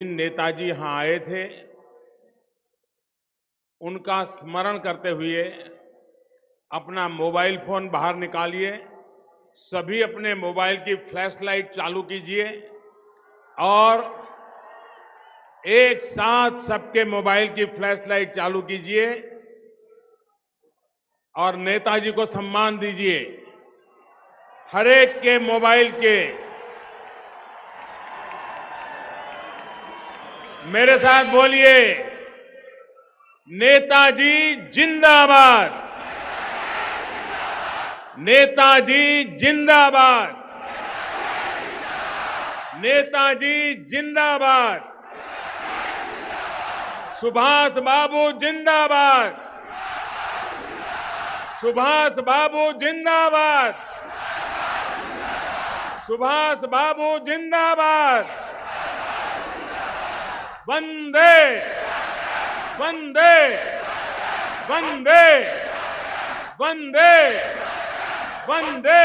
नेताजी यहां आए थे, उनका स्मरण करते हुए अपना मोबाइल फोन बाहर निकालिए। सभी अपने मोबाइल की फ्लैश लाइट चालू कीजिए और एक साथ सबके मोबाइल की फ्लैश लाइट चालू कीजिए और नेताजी को सम्मान दीजिए। हर एक के मोबाइल के मेरे साथ बोलिए, नेताजी जिंदाबाद, नेताजी जिंदाबाद, नेताजी जिंदाबाद, सुभाष बाबू जिंदाबाद, सुभाष बाबू जिंदाबाद, सुभाष बाबू जिंदाबाद। वंदे वंदे वंदे वंदे वंदे